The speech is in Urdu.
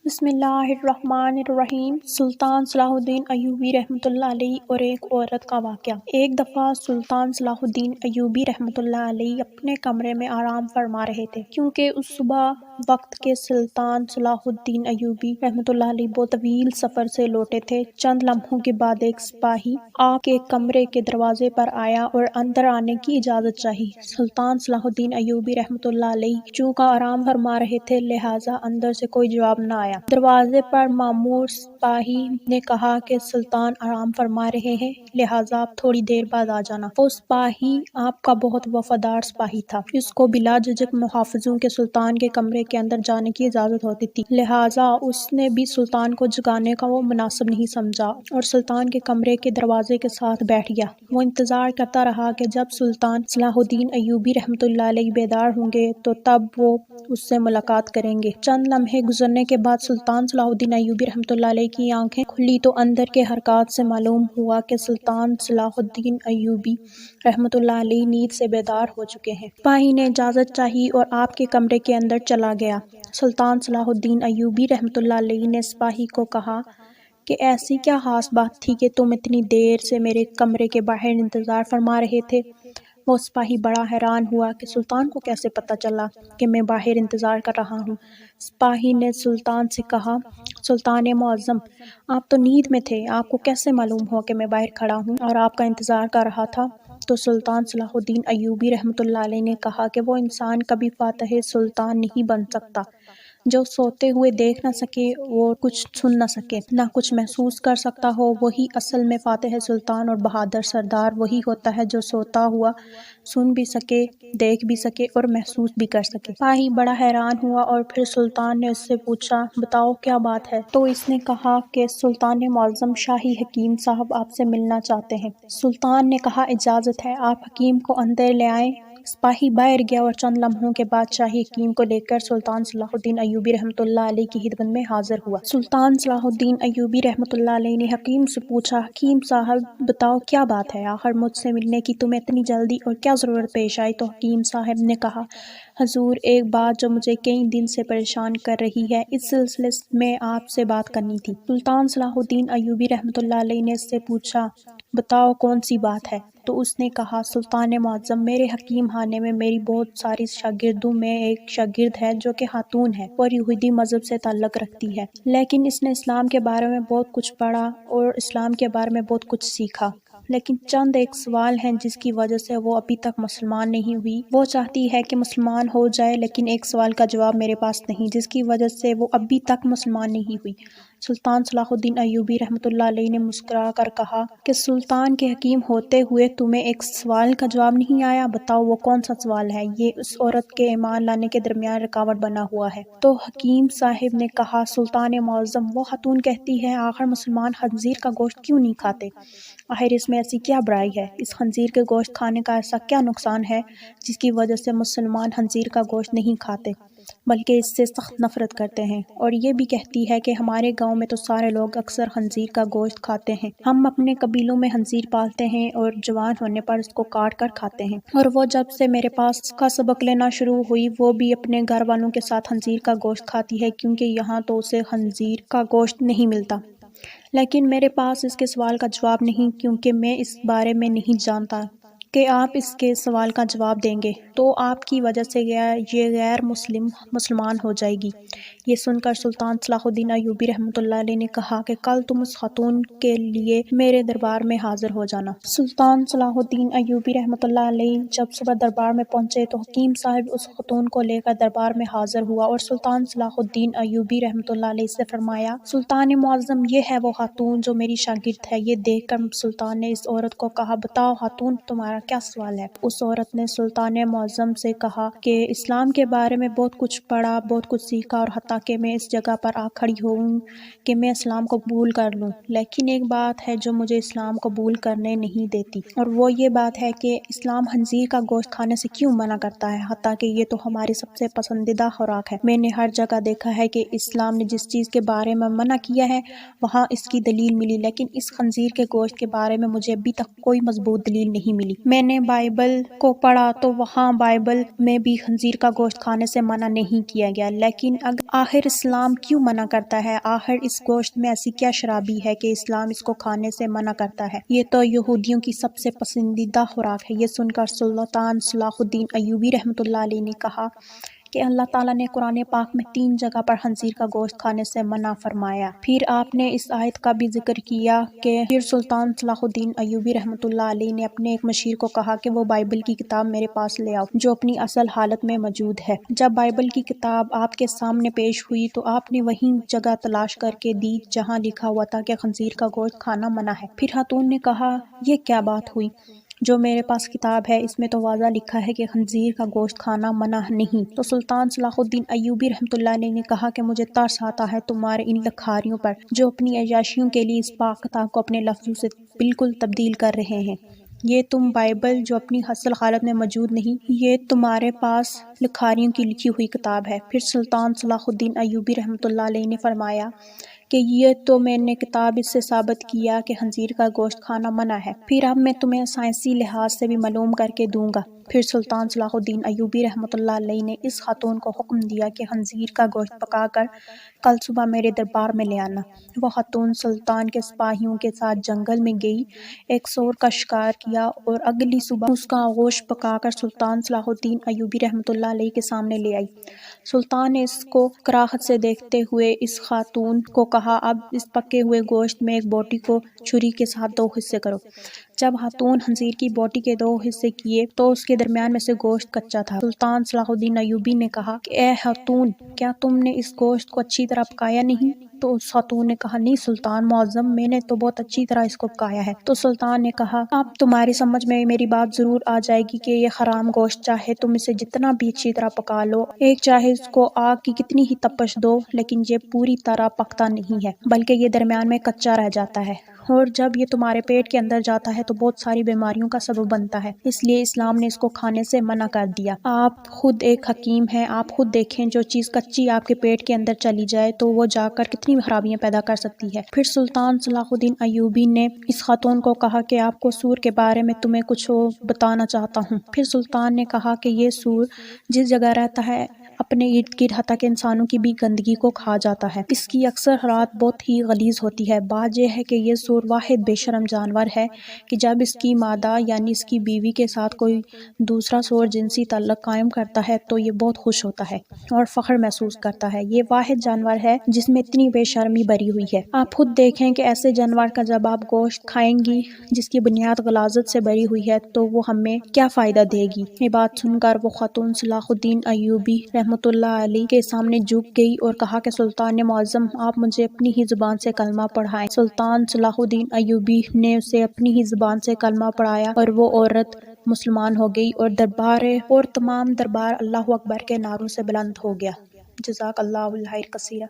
بسم اللہ الرحمن الرحیم۔ سلطان صلاح الدین ایوبی رحمۃ اللہ علیہ اور ایک عورت کا واقعہ۔ ایک دفعہ سلطان صلاح الدین ایوبی رحمۃ اللہ علیہ اپنے کمرے میں آرام فرما رہے تھے، کیونکہ اس صبح وقت کے سلطان صلاح الدین ایوبی رحمۃ اللہ علیہ بہت طویل سفر سے لوٹے تھے۔ چند لمحوں کے بعد ایک سپاہی آپ کے کمرے کے دروازے پر آیا اور اندر آنے کی اجازت چاہی۔ سلطان صلاح الدین ایوبی رحمۃ اللہ علیہ چونکہ آرام فرما رہے تھے، لہٰذا اندر سے کوئی جواب نہ آیا۔ دروازے پر مامور سپاہی نے کہا کہ سلطان آرام فرما رہے ہیں، لہٰذا آپ تھوڑی دیر بعد آ جانا۔ وہ سپاہی آپ کا بہت وفادار سپاہی تھا، جس کو بلا جھجک محافظوں کے سلطان کے کمرے کے اندر جانے کی اجازت ہوتی تھی، لہٰذا اس نے بھی سلطان کو جگانے کا وہ مناسب نہیں سمجھا اور سلطان کے کمرے کے دروازے کے ساتھ بیٹھ گیا۔ وہ انتظار کرتا رہا کہ جب سلطان صلاح الدین ایوبی رحمۃ اللہ علیہ بیدار ہوں گے تو تب وہ اس سے ملاقات کریں گے۔ چند لمحے گزرنے کے بعد سلطان صلاح الدین ایوبی رحمۃ اللہ علیہ کی آنکھیں کھلی تو اندر کے حرکات سے معلوم ہوا کہ سلطان صلاح الدین ایوبی رحمۃ اللہ علیہ نیند سے بیدار ہو چکے ہیں۔ سپاہی نے اجازت چاہی اور آپ کے کمرے کے اندر چلا گیا۔ سلطان صلاح الدین ایوبی رحمۃ اللہ علیہ نے سپاہی کو کہا کہ ایسی کیا خاص بات تھی کہ تم اتنی دیر سے میرے کمرے کے باہر انتظار فرما رہے تھے؟ وہ سپاہی بڑا حیران ہوا کہ سلطان کو کیسے پتہ چلا کہ میں باہر انتظار کر رہا ہوں۔ سپاہی نے سلطان سے کہا، سلطان معظم، آپ تو نیند میں تھے، آپ کو کیسے معلوم ہوا کہ میں باہر کھڑا ہوں اور آپ کا انتظار کر رہا تھا؟ تو سلطان صلاح الدین ایوبی رحمۃ اللہ علیہ نے کہا کہ وہ انسان کبھی فاتح سلطان نہیں بن سکتا جو سوتے ہوئے دیکھ نہ سکے اور کچھ سن نہ سکے، نہ کچھ محسوس کر سکتا ہو۔ وہی اصل میں فاتح سلطان اور بہادر سردار وہی ہوتا ہے جو سوتا ہوا سن بھی سکے، دیکھ بھی سکے اور محسوس بھی کر سکے۔ سپاہی بڑا حیران ہوا اور پھر سلطان نے اس سے پوچھا، بتاؤ کیا بات ہے؟ تو اس نے کہا کہ سلطان معظم، شاہی حکیم صاحب آپ سے ملنا چاہتے ہیں۔ سلطان نے کہا، اجازت ہے، آپ حکیم کو اندر لے آئیں۔ سپاہی باہر گیا اور چند لمحوں کے بعد شاہی حکیم کو لے کر سلطان صلاح الدین ایوبی رحمۃ اللہ علیہ کی خدمت میں حاضر ہوا۔ سلطان صلاح الدین ایوبی رحمۃ اللہ علیہ نے حکیم سے پوچھا، حکیم صاحب بتاؤ کیا بات ہے؟ آخر مجھ سے ملنے کی تمہیں اتنی جلدی اور کیا ضرورت پیش آئی؟ تو حکیم صاحب نے کہا، حضور، ایک بات جو مجھے کئی دن سے پریشان کر رہی ہے، اس سلسلے میں آپ سے بات کرنی تھی۔ سلطان صلاح الدین ایوبی رحمۃ اللہ علیہ نے اس سے پوچھا، بتاؤ کون سی بات ہے؟ تو اس نے کہا، سلطان معظم، میرے حکیم خانے میں میری بہت ساری شاگردوں میں ایک شاگرد ہے جو کہ خاتون ہے اور یہودی مذہب سے تعلق رکھتی ہے، لیکن اس نے اسلام کے بارے میں بہت کچھ پڑھا اور اسلام کے بارے میں بہت کچھ سیکھا، لیکن چند ایک سوال ہیں جس کی وجہ سے وہ ابھی تک مسلمان نہیں ہوئی۔ وہ چاہتی ہے کہ مسلمان ہو جائے، لیکن ایک سوال کا جواب میرے پاس نہیں، جس کی وجہ سے وہ ابھی تک مسلمان نہیں ہوئی۔ سلطان صلاح الدین ایوبی رحمۃ اللہ علیہ نے مسکرا کر کہا کہ سلطان کے حکیم ہوتے ہوئے تمہیں ایک سوال کا جواب نہیں آیا؟ بتاؤ وہ کون سا سوال ہے؟ یہ اس عورت کے ایمان لانے کے درمیان رکاوٹ بنا ہوا ہے۔ تو حکیم صاحب نے کہا، سلطان معظم، وہ خاتون کہتی ہے، آخر مسلمان خنزیر کا گوشت کیوں نہیں کھاتے؟ آخر اس میں ایسی کیا برائی ہے؟ اس خنزیر کے گوشت کھانے کا ایسا کیا نقصان ہے جس کی وجہ سے مسلمان خنزیر کا گوشت نہیں کھاتے بلکہ اس سے سخت نفرت کرتے ہیں؟ اور یہ بھی کہتی ہے کہ ہمارے گاؤں میں تو سارے لوگ اکثر خنزیر کا گوشت کھاتے ہیں، ہم اپنے قبیلوں میں خنزیر پالتے ہیں اور جوان ہونے پر اس کو کاٹ کر کھاتے ہیں، اور وہ جب سے میرے پاس کا سبق لینا شروع ہوئی وہ بھی اپنے گھر والوں کے ساتھ خنزیر کا گوشت کھاتی ہے، کیونکہ یہاں تو اسے خنزیر کا گوشت نہیں ملتا۔ لیکن میرے پاس اس کے سوال کا جواب نہیں، کیونکہ میں اس بارے میں نہیں جانتا کہ آپ اس کے سوال کا جواب دیں گے تو آپ کی وجہ سے یہ غیر مسلمان ہو جائے گی۔ یہ سن کر سلطان صلاح الدین ایوبی رحمۃ اللہ علیہ نے کہا کہ کل تم اس خاتون کے لیے میرے دربار میں حاضر ہو جانا۔ سلطان صلاح الدین ایوبی رحمۃ اللہ علیہ جب صبح دربار میں پہنچے تو حکیم صاحب اس خاتون کو لے کر دربار میں حاضر ہوا اور سلطان صلاح الدین ایوبی رحمۃ اللہ علیہ سے فرمایا، سلطان معظم، یہ ہے وہ خاتون جو میری شاگرد ہے۔ یہ دیکھ کر سلطان نے اس عورت کو کہا، بتاؤ خاتون، تمہارا کیا سوال ہے؟ اس عورت نے سلطان معظم سے کہا کہ اسلام کے بارے میں بہت کچھ پڑھا، بہت کچھ سیکھا، اور حتیٰ کہ میں اس جگہ پر آ کھڑی ہوں کہ میں اسلام کو قبول کر لوں، لیکن ایک بات ہے جو مجھے اسلام قبول کرنے نہیں دیتی، اور وہ یہ بات ہے کہ اسلام خنزیر کا گوشت کھانے سے کیوں منع کرتا ہے، حتیٰ کہ یہ تو ہماری سب سے پسندیدہ خوراک ہے۔ میں نے ہر جگہ دیکھا ہے کہ اسلام نے جس چیز کے بارے میں منع کیا ہے وہاں اس کی دلیل ملی، لیکن اس خنزیر کے گوشت کے بارے میں مجھے ابھی تک کوئی مضبوط دلیل نہیں ملی۔ میں نے بائبل کو پڑھا تو وہاں بائبل میں بھی خنزیر کا گوشت کھانے سے منع نہیں کیا گیا، لیکن آخر اسلام کیوں منع کرتا ہے؟ آخر اس گوشت میں ایسی کیا شرابی ہے کہ اسلام اس کو کھانے سے منع کرتا ہے؟ یہ تو یہودیوں کی سب سے پسندیدہ خوراک ہے۔ یہ سن کر سلطان صلاح الدین ایوبی رحمۃ اللہ علیہ نے کہا کہ اللہ تعالیٰ نے قرآن پاک میں 3 جگہ پر خنزیر کا گوشت کھانے سے منع فرمایا۔ پھر آپ نے اس آیت کا بھی ذکر کیا کہ پھر سلطان صلاح الدین ایوبی رحمۃ اللہ علیہ نے اپنے ایک مشیر کو کہا کہ وہ بائبل کی کتاب میرے پاس لے آؤ جو اپنی اصل حالت میں موجود ہے۔ جب بائبل کی کتاب آپ کے سامنے پیش ہوئی تو آپ نے وہی جگہ تلاش کر کے دی جہاں لکھا ہوا تھا کہ خنزیر کا گوشت کھانا منع ہے۔ پھر خاتون نے کہا، یہ کیا بات ہوئی؟ جو میرے پاس کتاب ہے اس میں تو واضح لکھا ہے کہ خنزیر کا گوشت کھانا منع نہیں۔ تو سلطان صلاح الدین ایوبی رحمۃ اللہ علیہ نے کہا کہ مجھے ترس آتا ہے تمہارے ان لکھاریوں پر جو اپنی عیاشیوں کے لیے اس پاک کتاب کو اپنے لفظوں سے بالکل تبدیل کر رہے ہیں۔ یہ تم بائبل جو اپنی اصل حالت میں موجود نہیں، یہ تمہارے پاس لکھاریوں کی لکھی ہوئی کتاب ہے۔ پھر سلطان صلاح الدین ایوبی رحمۃ اللہ علیہ نے فرمایا کہ یہ تو میں نے کتاب اس سے ثابت کیا کہ خنزیر کا گوشت کھانا منع ہے، پھر اب میں تمہیں سائنسی لحاظ سے بھی معلوم کر کے دوں گا۔ پھر سلطان صلاح الدین ایوبی رحمۃ اللہ علیہ نے اس خاتون کو حکم دیا کہ خنزیر کا گوشت پکا کر کل صبح میرے دربار میں لے آنا۔ وہ خاتون سلطان کے سپاہیوں کے ساتھ جنگل میں گئی، ایک سور کا شکار کیا اور اگلی صبح اس کا گوشت پکا کر سلطان صلاح الدین ایوبی رحمۃ اللہ علیہ کے سامنے لے آئی۔ سلطان نے اس کو کراہت سے دیکھتے ہوئے اس خاتون کو کہا، اب اس پکے ہوئے گوشت میں ایک بوٹی کو چھری کے ساتھ 2 حصے کرو۔ جب خاتون خنزیر کی بوٹی کے 2 حصے کیے تو اس کے درمیان میں سے گوشت کچا تھا۔ سلطان صلاح الدین ایوبی نے کہا کہ اے خاتون، کیا تم نے اس گوشت کو اچھی طرح پکایا نہیں؟ تو اس خاتون نے کہا، نہیں سلطان معظم، میں نے تو بہت اچھی طرح اس کو پکایا ہے۔ تو سلطان نے کہا، اب تمہاری سمجھ میں میری بات ضرور آ جائے گی کہ یہ حرام گوشت چاہے تم اسے جتنا بھی اچھی طرح پکا لو، ایک چاہے اس کو آگ کی کتنی ہی تپش دو، لیکن یہ پوری طرح پکتا نہیں ہے بلکہ یہ درمیان میں کچا رہ جاتا ہے، اور جب یہ تمہارے پیٹ کے اندر جاتا ہے تو بہت ساری بیماریوں کا سبب بنتا ہے۔ اس لیے اسلام نے اس کو کھانے سے منع کر دیا۔ آپ خود ایک حکیم ہیں، آپ خود دیکھیں جو چیز کچی آپ کے پیٹ کے اندر چلی جائے تو وہ جا کر کتنی خرابیاں پیدا کر سکتی ہے۔ پھر سلطان صلاح الدین ایوبی نے اس خاتون کو کہا کہ آپ کو سور کے بارے میں تمہیں کچھ بتانا چاہتا ہوں۔ پھر سلطان نے کہا کہ یہ سور جس جگہ رہتا ہے اپنے ارد گرد حتیٰ کہ انسانوں کی بھی گندگی کو کھا جاتا ہے۔ اس کی اکثر حالات بہت ہی غلیظ ہوتی ہے۔ بات یہ ہے کہ یہ سور واحد بے شرم جانور ہے کہ جب اس کی مادہ یعنی اس کی بیوی کے ساتھ کوئی دوسرا سور جنسی تعلق قائم کرتا ہے تو یہ بہت خوش ہوتا ہے اور فخر محسوس کرتا ہے۔ یہ واحد جانور ہے جس میں اتنی بے شرمی بھری ہوئی ہے۔ آپ خود دیکھیں کہ ایسے جانور کا جب آپ گوشت کھائیں گی جس کی بنیاد غلاظت سے بھری ہوئی ہے تو وہ ہمیں کیا فائدہ دے گی؟ یہ بات سن کر وہ خاتون صلاح الدین ایوبی رحمۃ اللہ علیہ کے سامنے جھک گئی اور کہا کہ سلطان معظم، آپ مجھے اپنی ہی زبان سے کلمہ پڑھائیں۔ سلطان صلاح الدین ایوبی نے اسے اپنی ہی زبان سے کلمہ پڑھایا اور وہ عورت مسلمان ہو گئی اور تمام دربار اللہ اکبر کے نعروں سے بلند ہو گیا۔ جزاک اللہ الخیر کثیرا۔